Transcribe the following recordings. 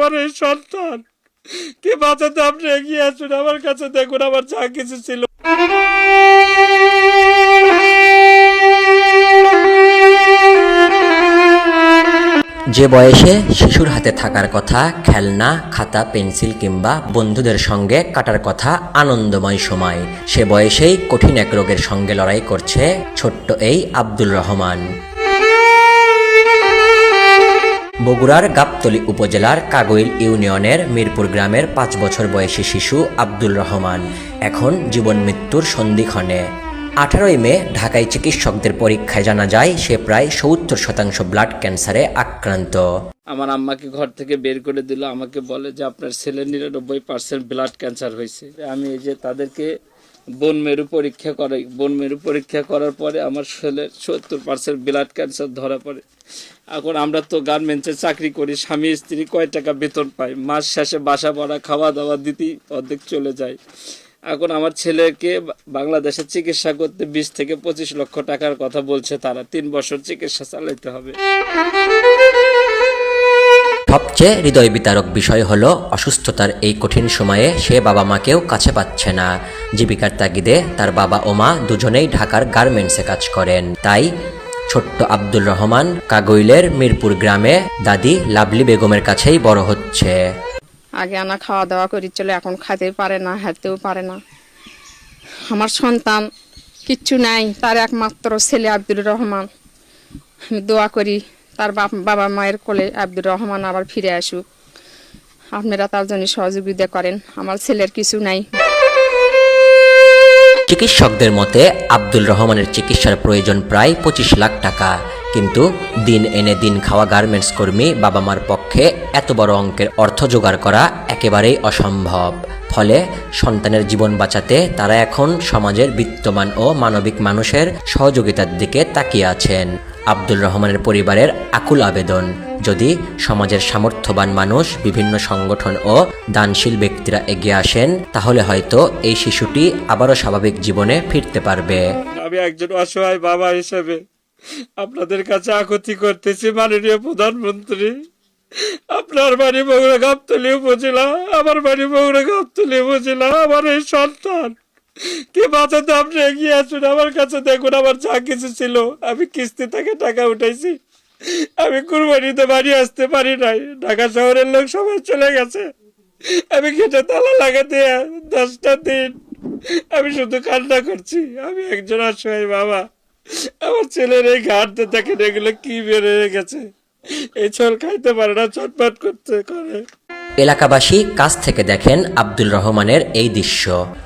আমার এই সন্তান কে বাঁচাতে আপনি এগিয়ে আসুন। আমার কাছে দেখুন আমার যা কিছু ছিল। যে বয়সে শিশুর হাতে থাকার কথা খেলনা, খাতা, পেন্সিল কিংবা বন্ধুদের সঙ্গে কাটার কথা আনন্দময় সময়, সে বয়সেই কঠিন এক রোগের সঙ্গে লড়াই করছে ছোট্ট এই আব্দুল রহমান। বগুড়ার গাবতলী উপজেলার কাগইল ইউনিয়নের মিরপুর গ্রামের 5 বছর বয়সী শিশু আব্দুল রহমান এখন জীবন মৃত্যুর সন্ধিক্ষণে। 18 মে ঢাকায় চিকিৎসকদের পরীক্ষায় জানা যায় সে প্রায় 70% ব্লাড ক্যান্সারে আক্রান্ত। আমার আম্মাকে ঘর থেকে বের করে দিল, আমাকে বলে যে আপনার ছেলের 99% ব্লাড ক্যান্সার হয়েছে। আমি এই যে তাদেরকে বোন মেরু পরীক্ষা করাই, বোন মেরু পরীক্ষা করার পরে আমার ছেলের 70% ব্লাড ক্যান্সার ধরা পড়ে। এখন আমরা তো গার্মেন্টসে চাকরি করি, স্বামী স্ত্রী কয় টাকা বেতন পাই, মাস শেষে বাসা ভাড়া খাওয়া দাওয়া দিতেই অর্ধেক চলে যায়। এখন আমার ছেলেকে বাংলাদেশে চিকিৎসা করতে 20 থেকে 25 লক্ষ টাকার কথা বলছে তারা। 3 বছর চিকিৎসা চালাইতে হবে। সবচেয়ে হৃদয় বিতারক বিষয় হলো অসুস্থতার এই কঠিন সময়ে সে বাবা মাকেও কাছে পাচ্ছে না। জীবিকার তাগিদে তার বাবা ও মা দুজনেই ঢাকার গার্মেন্টসে কাজ করেন। তাই ছোট্ট আব্দুল রহমান কাগইলের মিরপুর গ্রামে দাদি লাভলি বেগমের কাছেই বড় হচ্ছে। আগে আনা খাওয়া দাওয়া করি চলে, এখন খাইতেও পারে না, হাঁটতেও পারে না। আমার সন্তান কিচ্ছু নাই, তার একমাত্র ছেলে আব্দুর রহমান। আমি দোয়া করি তার বাবা মায়ের কোলে আব্দুর রহমান আবার ফিরে আসুক। আপনারা তার জন্য সহযোগিতা করেন, আমার ছেলের কিছু নাই। চিকিৎসকদের মতে আব্দুল রহমানের চিকিৎসার প্রয়োজন প্রায় 25 লাখ টাকা। কিন্তু দিন এনে দিন খাওয়া গার্মেন্টস কর্মী বাবা মার পক্ষে এত বড় অঙ্কের অর্থ জোগাড় করা একেবারেই অসম্ভব। ফলে সন্তানের জীবন বাঁচাতে তারা এখন সমাজের বিত্তমান ও মানবিক মানুষের সহযোগিতার দিকে তাকিয়ে আছেন। আব্দুল রহমানের পরিবারের আকুল আবেদন, যদি সমাজের সামর্থ্যবান মানুষ, বিভিন্ন সংগঠন ও দানশীল ব্যক্তিরা এগিয়ে আসেন তাহলে হয়তো এই শিশুটি আবারও স্বাভাবিক জীবনে ফিরতে পারবে। আমি একজন অসহায় বাবা হিসেবে আপনাদের কাছে আকুতি করতেছি, মাননীয় প্রধানমন্ত্রী। আপনার বাড়ি বগুড়া গাবতলী উপজেলা, আমার বাড়ি বগুড়া গাবতলী উপজেলা। আমার এই সন্তান কে বাঁচাতে আপনি এগিয়ে আসুন। আমার কাছে দেখুন আমার যা কিছু ছিল। আমি কিস্তি থেকে টাকা উঠাইছি, আমি কুরবানিতে বাড়ি আসতে পারি নাই, ঢাকা শহরের লোক সবাই চলে গেছে। আমি গেটে তালা লাগাতে 10টা দিন আমি শুধু কান্না করছি। আমি একজন অসহায় বাবা। আমার ছেলের এই ঘাটতে দেখেন এগুলো কি বের হয়ে গেছে, এই ছল খাইতে পারে না, চটপট করতে করে। এলাকাবাসী কাছ থেকে দেখেন আব্দুল রহমানের এই দৃশ্য।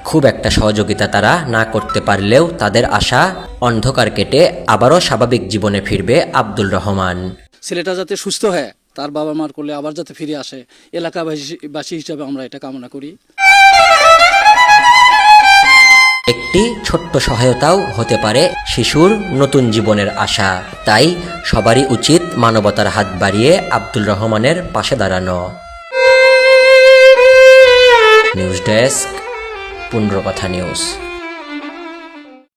খুব একটা সহযোগিতা তারা না করতে পারলেও তাদের আশা অন্ধকার কেটে আবারও স্বাভাবিক জীবনে ফিরবে আব্দুল রহমান। ছেলেটা যাতে সুস্থ হয়, তার বাবা মার কোলে আবার যাতে ফিরে আসে, এলাকাবাসী হিসাবে আমরা এটা কামনা করি। একটি ছোট্ট সহায়তাও হতে পারে শিশুর নতুন জীবনের আশা। তাই সবারই উচিত মানবতার হাত বাড়িয়ে আব্দুল রহমানের পাশে দাঁড়ানো। নিউজ ডেস্ক, 15 কথা নিউজ।